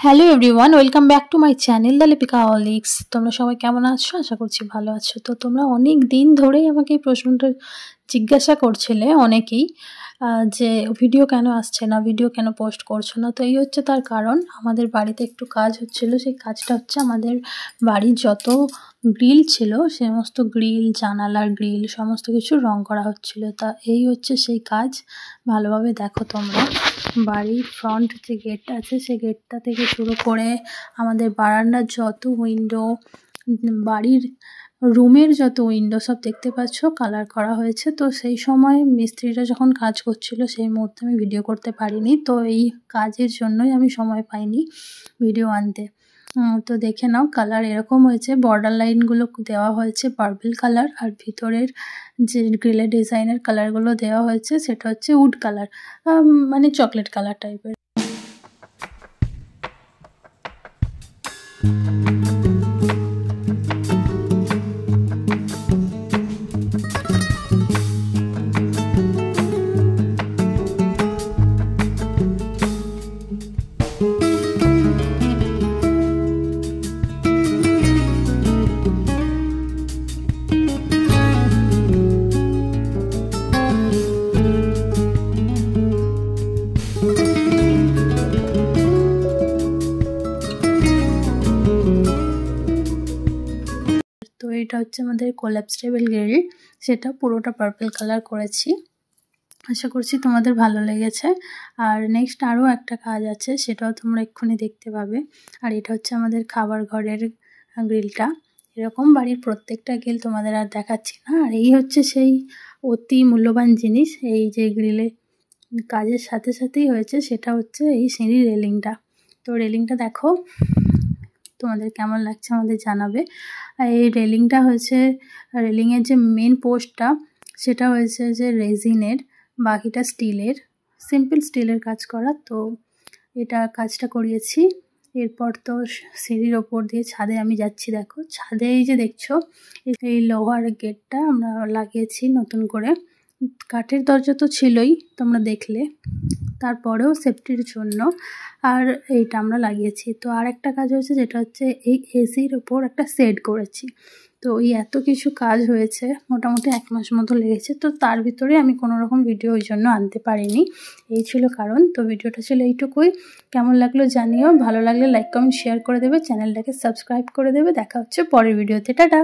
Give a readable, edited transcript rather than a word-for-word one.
Hello everyone, welcome back to my channel the Lipika Horlicks. তোমরা সবাই কেমন আছো? আশা করছি ভালো আছো। তো তোমরা অনেক দিন ধরেই আমাকে এই প্রশ্নটা জিজ্ঞাসা করছিলে অনেকেই, যে ভিডিও কেন আসছে না, ভিডিও কেন পোস্ট করছো না। তো এই হচ্ছে তার কারণ, আমাদের বাড়িতে একটু কাজ হচ্ছিল। সেই কাজটা হচ্ছে আমাদের বাড়ির যত গ্রিল ছিল সমস্ত গ্রিল, জানালার গ্রিল সমস্ত কিছু রং করা হচ্ছিল। তা এই হচ্ছে সেই কাজ। ভালোভাবে দেখো তোমরা, বাড়ির ফ্রন্ট যে গেটটা আছে সেই গেটটা থেকে শুরু করে আমাদের বারান্দার যত উইন্ডো, বাড়ির রুমের যত উইন্ডো সব দেখতে পাচ্ছ কালার করা হয়েছে। তো সেই সময় মিস্ত্রিরা যখন কাজ করছিল সেই মুহূর্তে আমি ভিডিও করতে পারিনি। তো এই কাজের জন্যই আমি সময় পাইনি ভিডিও আনতে। তো দেখে নাও, কালার এরকম হয়েছে। বর্ডার লাইনগুলো দেওয়া হয়েছে পার্পল কালার, আর ভিতরের যে গ্রিলের ডিজাইনের কালারগুলো দেওয়া হয়েছে সেটা হচ্ছে উড কালার, মানে চকলেট কালার টাইপের। তো এটা হচ্ছে আমাদের কোলাপসেবল গ্রিল, সেটা পুরোটা পার্পল কালার করেছি। আশা করছি তোমাদের ভালো লেগেছে। আর নেক্সট আরও একটা কাজ আছে, সেটাও তোমরা এক্ষুনি দেখতে পাবে। আর এটা হচ্ছে আমাদের খাবার ঘরের গ্রিলটা। এরকম বাড়ির প্রত্যেকটা গ্রিল তোমাদের আর দেখাচ্ছি না। আর এই হচ্ছে সেই অতি মূল্যবান জিনিস, এই যে গ্রিলে কাজের সাথে সাথেই হয়েছে, সেটা হচ্ছে এই সিঁড়ির রেলিংটা। তো রেলিংটা দেখো, তোমাদের কেমন লাগছে আমাদের জানাবে। আর এই রেলিংটা হয়েছে, রেলিংয়ের যে মেন পোস্টটা সেটা হয়েছে যে রেজিনের, বাকিটা স্টিলের, সিম্পল স্টিলের কাজ করা। তো এটা কাজটা করিয়েছি। এরপর তো সিঁড়ির ওপর দিয়ে ছাদে আমি যাচ্ছি। দেখো ছাদে এই যে দেখছো এই লোহার গেটটা আমরা লাগিয়েছি নতুন করে। কাঠের দরজা তো ছিলই তোমরা দেখলে, তারপরেও সেফটির জন্য আর এইটা আমরা লাগিয়েছি। তো আর একটা কাজ হয়েছে, যেটা হচ্ছে এই এসির ওপর একটা সেট করেছি। তো এই এত কিছু কাজ হয়েছে, মোটামুটি 1 মাস মতো লেগেছে। তো তার ভিতরে আমি কোনো রকম ভিডিও ওই জন্য আনতে পারিনি, এই ছিল কারণ। তো ভিডিওটা ছিল এইটুকুই। কেমন লাগলো জানিও, ভালো লাগলে লাইক কমেন্ট শেয়ার করে দেবে, চ্যানেলটাকে সাবস্ক্রাইব করে দেবে। দেখা হচ্ছে পরের ভিডিওতে। টাটা।